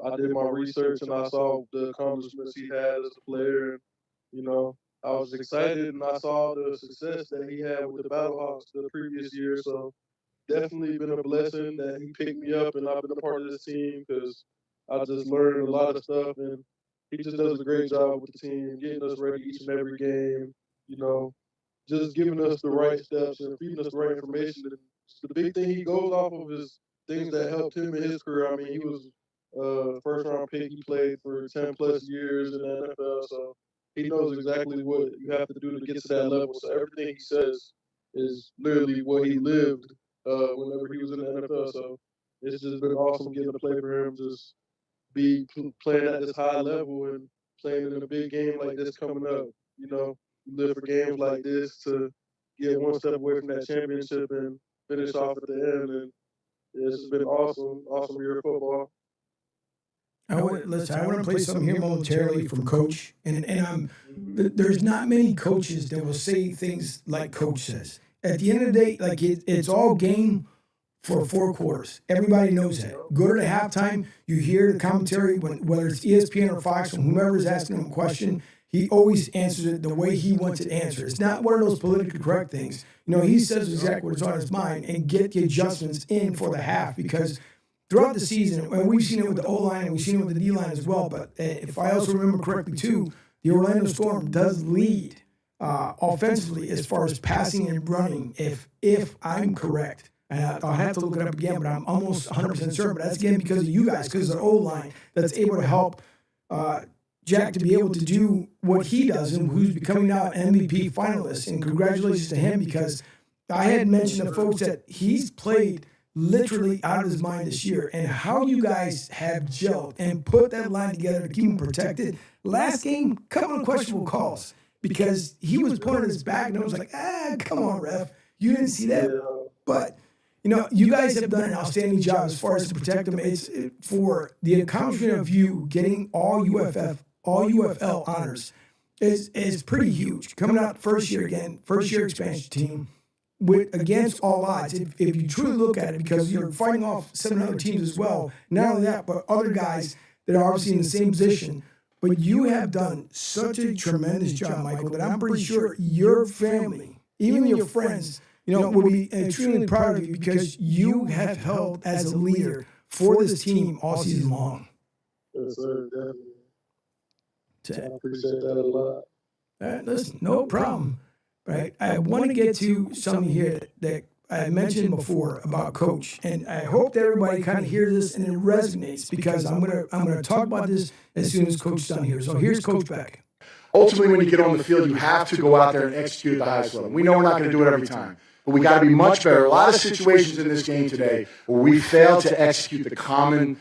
I did my research and I saw the accomplishments he had as a player. And, I was excited, and I saw the success that he had with the Battlehawks the previous year. So definitely been a blessing that he picked me up and I've been a part of this team, because I just learned a lot of stuff, and he just does a great job with the team, getting us ready each and every game, just giving us the right steps and feeding us the right information. And the big thing he goes off of is things that helped him in his career. He was a first-round pick. He played for 10-plus years in the NFL, so he knows exactly what you have to do to get to that level. So everything he says is literally what he lived whenever he was in the NFL. So it's just been awesome getting to play for him, just be playing at this high level and playing in a big game like this coming up. You live for games like this to get one step away from that championship and finish off at the end. And it's just been awesome year of football. I want to play something here momentarily from Coach, and there's not many coaches that will say things like Coach says. At the end of the day, like it's all game for 4 quarters. Everybody knows that. Go to the halftime, you hear the commentary, whether it's ESPN or Fox, or whomever is asking him a question, he always answers it the way he wants it answered. It's not one of those politically correct things. He says exactly what's on his mind and get the adjustments in for the half, because throughout the season, and we've seen it with the O-line and we've seen it with the D-line as well, but if I also remember correctly too, the Orlando Storm does lead offensively as far as passing and running, if I'm correct. And I'll have to look it up again, but I'm almost 100% certain. But that's, again, because of you guys, because of the O-line that's able to help Jack to be able to do what he does, and who's becoming now an MVP finalist. And congratulations to him, because I had mentioned to folks that he's played literally out of his mind this year, and how you guys have gelled and put that line together to keep him protected. Last game, couple of questionable calls, because he was pointing his back, and I was like, come on, ref. You didn't see that? But, you guys have done an outstanding job as far as to protect him. It's for the accomplishment of you getting all UFL honors is pretty huge. Coming out first year expansion team, against all odds, if you truly look at it, because you're fighting off 7 other teams as well, not only that, but other guys that are obviously in the same position. But you have done such a tremendous job, Michael, that I'm pretty sure your family, even your friends, will be extremely proud of you, because you have held as a leader for this team all season long. Yes, sir, definitely. I appreciate that a lot. Listen, no problem. Right? I want to get to something here that I mentioned before about Coach, and I hope that everybody kind of hears this and it resonates, because I'm gonna talk about this as soon as Coach's done here. So here's Coach Beck. Ultimately, when you get on the field, you have to go out there and execute at the highest level. We know we're not going to do it every time, but we got to be much better. A lot of situations in this game today where we failed to execute the common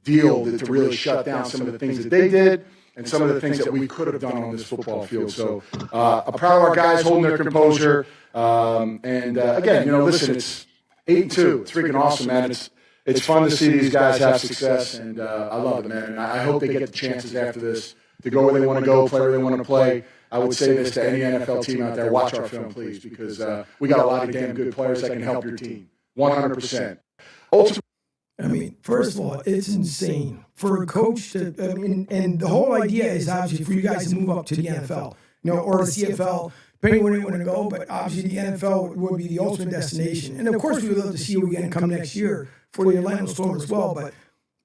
deal to really shut down some of the things that they did and some of the things that we could have done on this football field. So I'm proud of our guys holding their composure. Again, listen, it's 8-2. It's freaking awesome, man. It's fun to see these guys have success, and I love it, man. And I hope they get the chances after this to go where they want to go, play where they want to play. I would say this to any NFL team out there: watch our film, please, because we got a lot of damn good players that can help your team. 100%. Ultimately, first of all, it's insane for a coach to, and the whole idea is obviously for you guys to move up to the NFL, or the CFL, depending where you want to go, but obviously the NFL would be the ultimate destination. And of course, we would love to see you again come next year for the Orlando Storm as well. But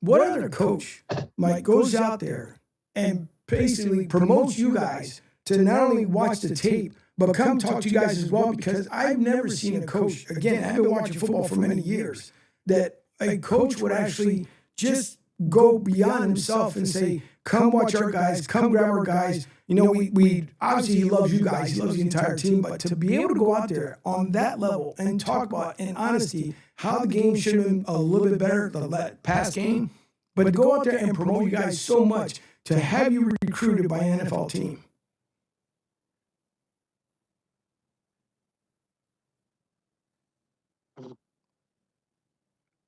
what other coach, Mike, goes out there and basically promotes you guys to not only watch the tape, but come talk to you guys as well? Because I've never seen a coach, again, I've been watching football for many years, that a coach would actually just go beyond himself and say, come watch our guys, come grab our guys. We obviously, he loves you guys, he loves the entire team, but to be able to go out there on that level and talk about, in honesty, how the game should have been a little bit better, the past game, but to go out there and promote you guys so much, to have you recruited by an NFL team.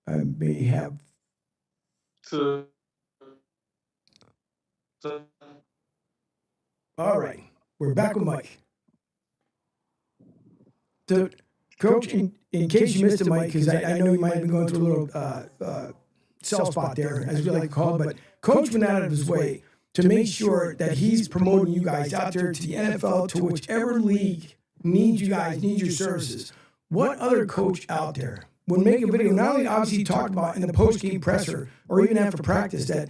I may have All right, we're back with Mike. So, Coach, in case you missed it, Mike, because I know you might have been going through a little cell spot there, as we like to call it, but Coach went out of his way to make sure that he's promoting you guys out there to the NFL, to whichever league needs you guys, needs your services. What other coach out there would make a video, not only obviously talk about in the post-game presser or even after practice, that,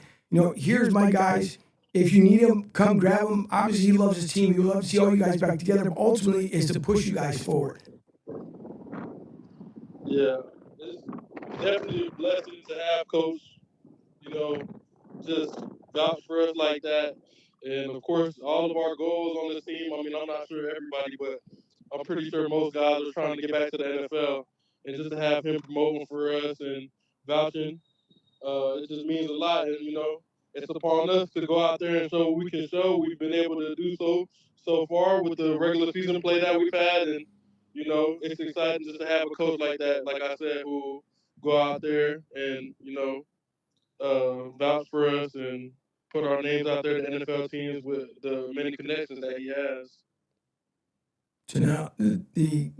here's my guys, if you need them, come grab them. Obviously, he loves his team. He loves to see all you guys back together, but ultimately is to push you guys forward. Yeah, it's definitely a blessing to have Coach, just vouch for us like that. And, of course, all of our goals on this team, I'm not sure everybody, but I'm pretty sure most guys are trying to get back to the NFL. And just to have him promoting for us and vouching, it just means a lot. And, it's upon us to go out there and show what we can show. We've been able to do so far with the regular season play that we've had. And, it's exciting just to have a coach like that, like I said, who will go out there and, vouch for us and put our names out there to NFL teams with the many connections that he has. So now,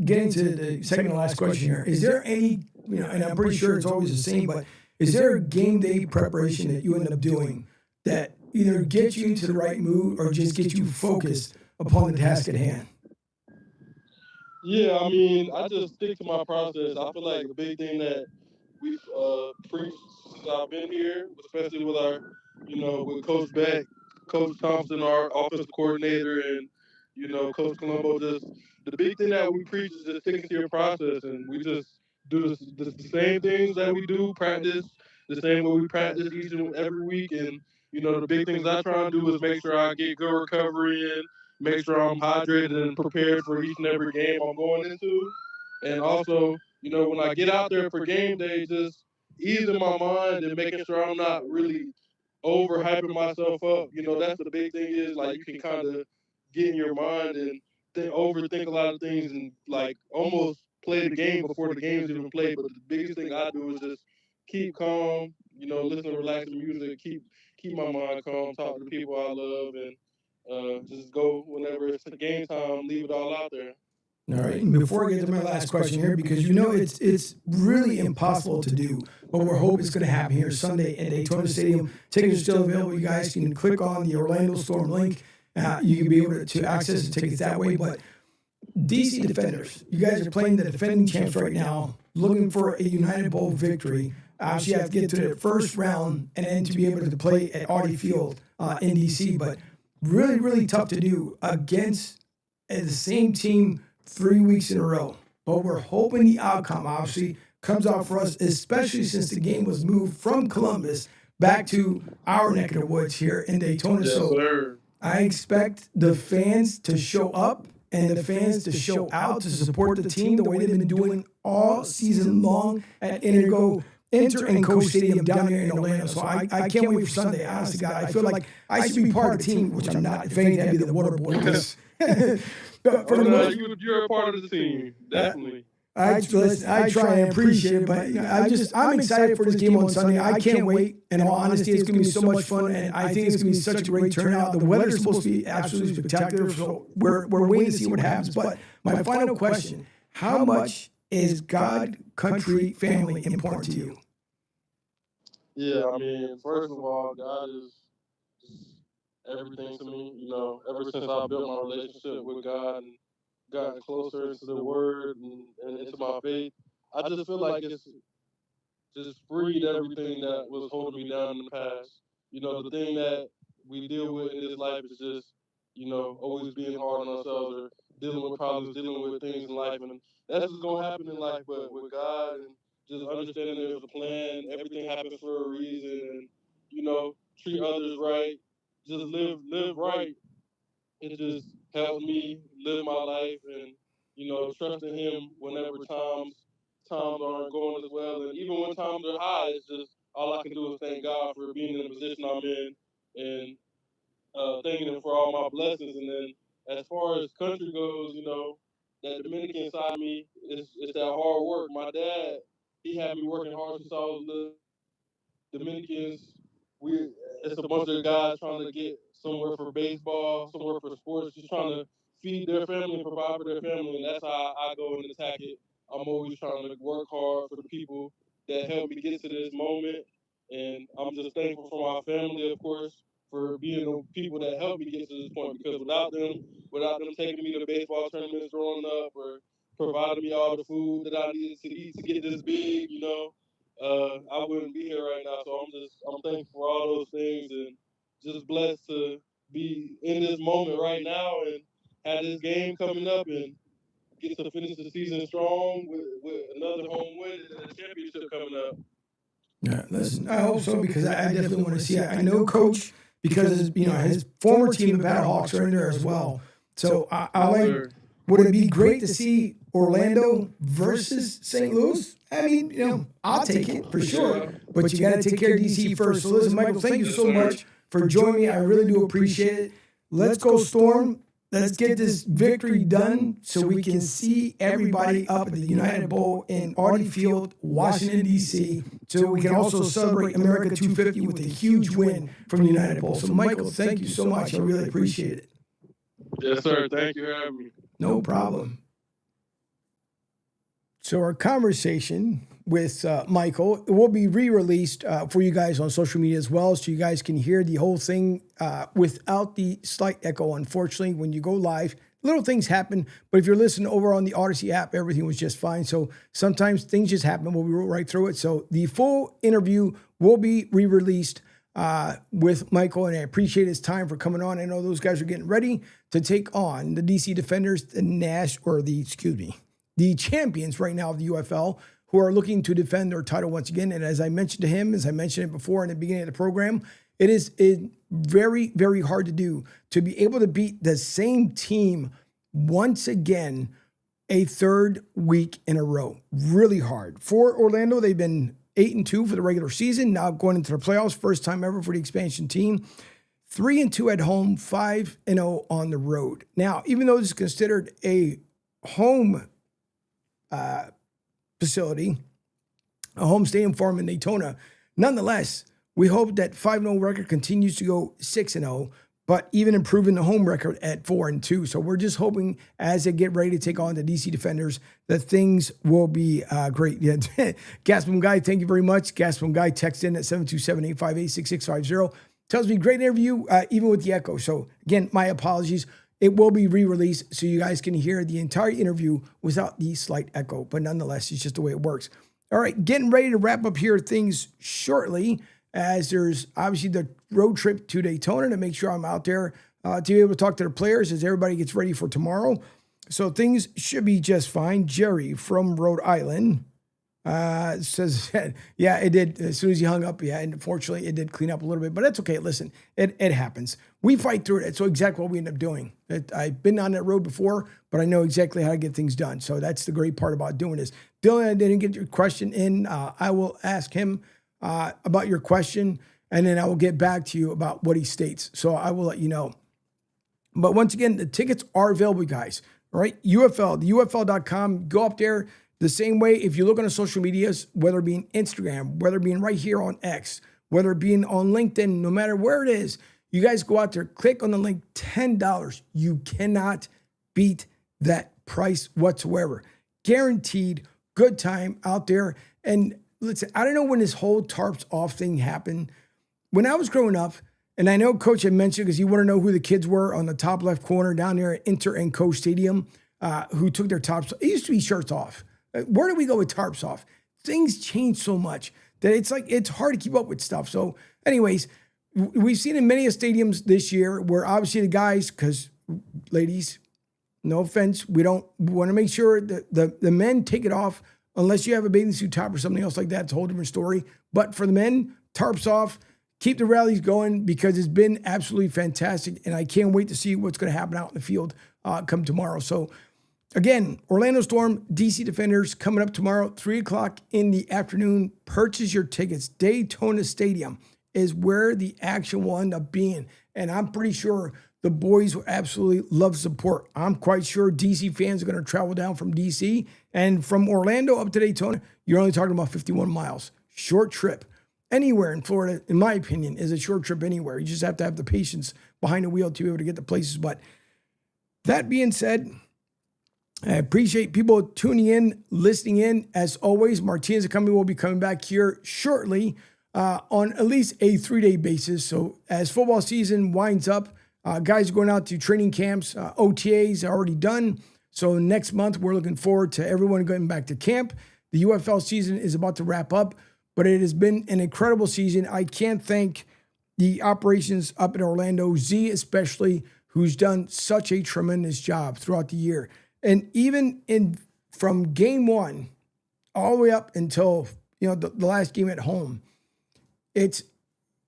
getting to the second to last question here, is there any, and I'm pretty sure it's always the same, but is there a game day preparation that you end up doing that either gets you into the right mood or just gets you focused upon the task at hand? Yeah, I mean, I just stick to my process. I feel like the big thing that we've preached since I've been here, especially with our, with Coach Beck, Coach Thompson, our offensive coordinator, and, Coach Colombo, just the big thing that we preach is just sticking to your process. And we just do the same things that we do, practice the same way we practice each and every week. And, the big things I try and do is make sure I get good recovery in, make sure I'm hydrated and prepared for each and every game I'm going into. And also, when I get out there for game day, just easing my mind and making sure I'm not really overhyping myself up. That's the big thing is, like, you can kind of get in your mind and overthink a lot of things and, like, almost play the game before the game's even played. But the biggest thing I do is just keep calm, listen to relaxing music, keep my mind calm, talk to the people I love, and just go whenever it's game time, leave it all out there. All right, and before I get to my last question here, because it's really impossible to do, but we're hoping it's going to happen here Sunday at Daytona Stadium. Tickets are still available. You guys can click on the Orlando Storm link. You can be able to access the tickets that way. But DC Defenders, you guys are playing the defending champs right now, looking for a United Bowl victory. Obviously, you have to get to the first round and then to be able to play at Audi Field in DC. But really, really tough to do against the same team 3 weeks in a row. But we're hoping the outcome, obviously, comes out for us, especially since the game was moved from Columbus back to our neck of the woods here in Daytona. Yes, so sir. I expect the fans to show up and the fans to show out to support the team the way they've been doing all season long at Inter and Coach Stadium down here in Orlando. So I can't wait for Sunday. Honestly, God, I feel like I should be part of the team, which I'm not. If anything, I'd be the water boy. You're a part of the team, definitely. I try and appreciate it, but I'm excited for this game on Sunday. I can't wait. In all honesty, it's going to be so much fun, and I think it's going to be such a great turnout. The weather's supposed to be absolutely spectacular, so we're waiting to see what happens. But my final question, how much is God, country, family important to you? Yeah, I mean, first of all, God is just everything to me. Ever since I built my relationship with God and gotten closer into the Word and into my faith, I just feel like it's just freed everything that was holding me down in the past. The thing that we deal with in this life is just, always being hard on ourselves or dealing with problems, dealing with things in life. And that's just going to happen in life. But with God and just understanding there's a plan, everything happens for a reason, and, treat others right, just live right. It just helps me live my life and, trusting Him whenever times aren't going as well. And even when times are high, it's just all I can do is thank God for being in the position I'm in and thanking Him for all my blessings. And then as far as country goes, that Dominican side of me, it's that hard work. My dad, he had me working hard since I was little. Dominicans, it's a bunch of guys trying to get somewhere for baseball, somewhere for sports, just trying to feed their family and provide for their family, and that's how I go and attack it. I'm always trying to work hard for the people that helped me get to this moment, and I'm just thankful for my family, of course, for being the people that helped me get to this point, because without them taking me to baseball tournaments growing up or providing me all the food that I needed to eat to get this big, I wouldn't be here right now. So I'm thankful for all those things and just blessed to be in this moment right now and have this game coming up and get to finish the season strong with another home win and a championship coming up. Yeah, listen, I hope so, because I definitely want to see it. I know Coach, because his former team, the Battlehawks, are in there as well. So would it be great to see Orlando versus St. Louis? I mean, I'll take it for sure. But you got to take care of DC first. So listen, Michael, thank you so much for joining me. I really do appreciate it. Let's go Storm. Let's get this victory done so we can see everybody up at the United Bowl in Audi Field, Washington, D.C., so we can also celebrate America 250 with a huge win from the United Bowl. So, Michael, thank you so much. I really appreciate it. Yes, sir. Thank you for having me. No problem. So our conversation with Michael will be re-released for you guys on social media as well, so you guys can hear the whole thing without the slight echo. Unfortunately, when you go live, little things happen, but if you're listening over on the Odyssey app, everything was just fine. So sometimes things just happen. We'll be right through it. So the full interview will be re-released with Michael, and I appreciate his time for coming on. I know those guys are getting ready to take on the DC Defenders, the champions right now of the UFL, who are looking to defend their title once again. And as I mentioned to him, as I mentioned it before in the beginning of the program, it is very, very hard to do, to be able to beat the same team once again a third week in a row. Really hard. For Orlando, they've been 8-2 for the regular season, now going into the playoffs, first time ever for the expansion team. 3-2 at home, 5-0 on the road. Now, even though this is considered a home facility, a home stadium for them in Daytona, nonetheless, we hope that 5-0 record continues to go 6-0, but even improving the home record at 4-2. So we're just hoping as they get ready to take on the DC Defenders that things will be great. Yeah. Gaspam Guy, thank you very much. Gaspam Guy, text in at 727-858-6650. Tells me great interview, even with the echo. So again, my apologies. It will be re-released so you guys can hear the entire interview without the slight echo. But nonetheless, it's just the way it works. All right, getting ready to wrap up here things shortly, as there's obviously the road trip to Daytona to make sure I'm out there to be able to talk to the players as everybody gets ready for tomorrow. So things should be just fine. Jerry from Rhode Island says, yeah, it did. As soon as he hung up, yeah, and unfortunately it did clean up a little bit, but that's okay. Listen, it happens. We fight through it. So exactly what we end up doing. I've been on that road before, but I know exactly how to get things done. So that's the great part about doing this. Dylan, I didn't get your question in. I will ask him about your question, and then I will get back to you about what he states. So I will let you know. But once again, the tickets are available, guys. All right, UFL, the UFL.com. Go up there. The same way, if you look on the social medias, whether it be Instagram, whether it be right here on X, whether it be on LinkedIn, no matter where it is, you guys go out there, click on the link, $10. You cannot beat that price whatsoever. Guaranteed good time out there. And listen, I don't know when this whole tarps off thing happened. When I was growing up, and I know Coach had mentioned, because you want to know who the kids were on the top left corner down there at Inter and Coach Stadium, who took their tops. It used to be shirts off. Where do we go with tarps off? Things change so much that it's hard to keep up with stuff. So anyways, we've seen in many stadiums this year where obviously the guys, because ladies, no offense, we don't want to make sure that the men take it off unless you have a bathing suit top or something else like that. It's a whole different story. But for the men, tarps off, keep the rallies going, because it's been absolutely fantastic. And I can't wait to see what's going to happen out in the field come tomorrow. So again, Orlando Storm, DC Defenders coming up tomorrow, 3 o'clock in the afternoon. Purchase your tickets. Daytona Stadium is where the action will end up being. And I'm pretty sure the boys will absolutely love support. I'm quite sure DC fans are going to travel down from DC. And from Orlando up to Daytona, you're only talking about 51 miles. Short trip. Anywhere in Florida, in my opinion, is a short trip anywhere. You just have to have the patience behind the wheel to be able to get to places. But that being said, I appreciate people tuning in, listening in. As always, Martinez and company will be coming back here shortly on at least a 3-day basis. So as football season winds up, guys are going out to training camps. OTAs are already done. So next month, we're looking forward to everyone going back to camp. The UFL season is about to wrap up, but it has been an incredible season. I can't thank the operations up in Orlando, Z especially, who's done such a tremendous job throughout the year. And even from game one all the way up until, the last game at home, it's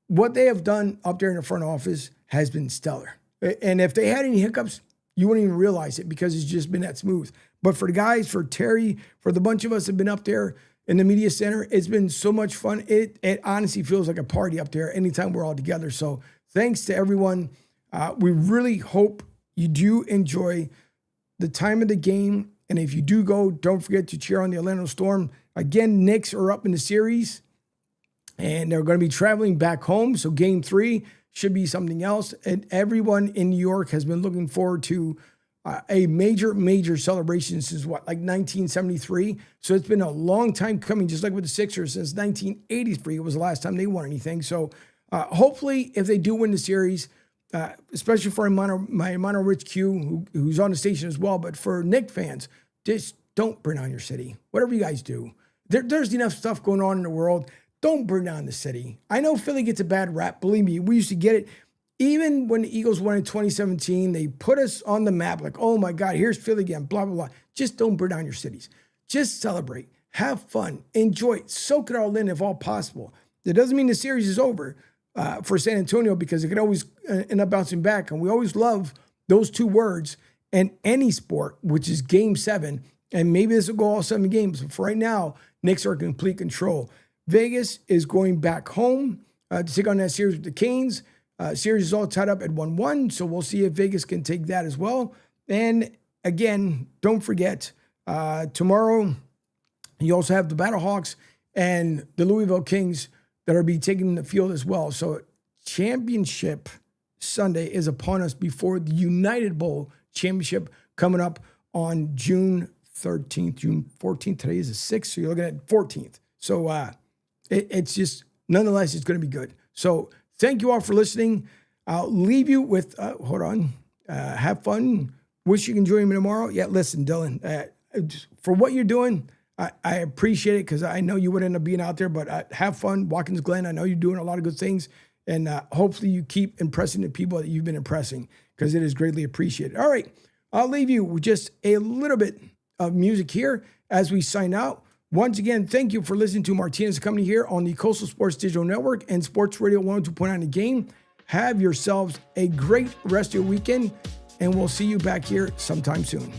what they have done up there in the front office has been stellar. And if they had any hiccups, you wouldn't even realize it, because it's just been that smooth. But for the guys, for Terry, for the bunch of us that have been up there in the media center, it's been so much fun. It honestly feels like a party up there anytime we're all together. So thanks to everyone. We really hope you do enjoy the time of the game. And if you do go, don't forget to cheer on the Orlando Storm. Again, Knicks are up in the series, and they're going to be traveling back home. So game 3 should be something else. And everyone in New York has been looking forward to a major celebration since what, like 1973. So it's been a long time coming, just like with the Sixers since 1983. It was the last time they won anything. So hopefully, if they do win the series, especially for my Mono Rich Q, who's on the station as well, but for Knicks fans, just don't burn down your city. Whatever you guys do, there's enough stuff going on in the world. Don't burn down the city. I know Philly gets a bad rap. Believe me, we used to get it. Even when the Eagles won in 2017, they put us on the map like, oh my God, here's Philly again, blah, blah, blah. Just don't burn down your cities. Just celebrate, have fun, enjoy it, soak it all in if all possible. That doesn't mean the series is over for San Antonio, because it could always end up bouncing back. And we always love those two words in any sport, which is Game 7. And maybe this will go all 7 games. But for right now, Knicks are in complete control. Vegas is going back home to take on that series with the Canes. Series is all tied up at 1-1, so we'll see if Vegas can take that as well. And again, don't forget, tomorrow you also have the Battlehawks and the Louisville Kings that are be taking the field as well. So championship Sunday is upon us before the United Bowl championship coming up on June 13th, June 14th. Today is the 6th, so you're looking at 14th. So it's just, nonetheless, it's going to be good. So thank you all for listening. I'll leave you with, have fun. Wish you can join me tomorrow. Yeah, listen, Dylan, for what you're doing, I appreciate it, because I know you would end up being out there, but have fun. Watkins Glen, I know you're doing a lot of good things, and hopefully you keep impressing the people that you've been impressing, because it is greatly appreciated. All right, I'll leave you with just a little bit of music here as we sign out. Once again, thank you for listening to Martinez Company here on the Coastal Sports Digital Network and Sports Radio 102.9 The Game. Have yourselves a great rest of your weekend, and we'll see you back here sometime soon.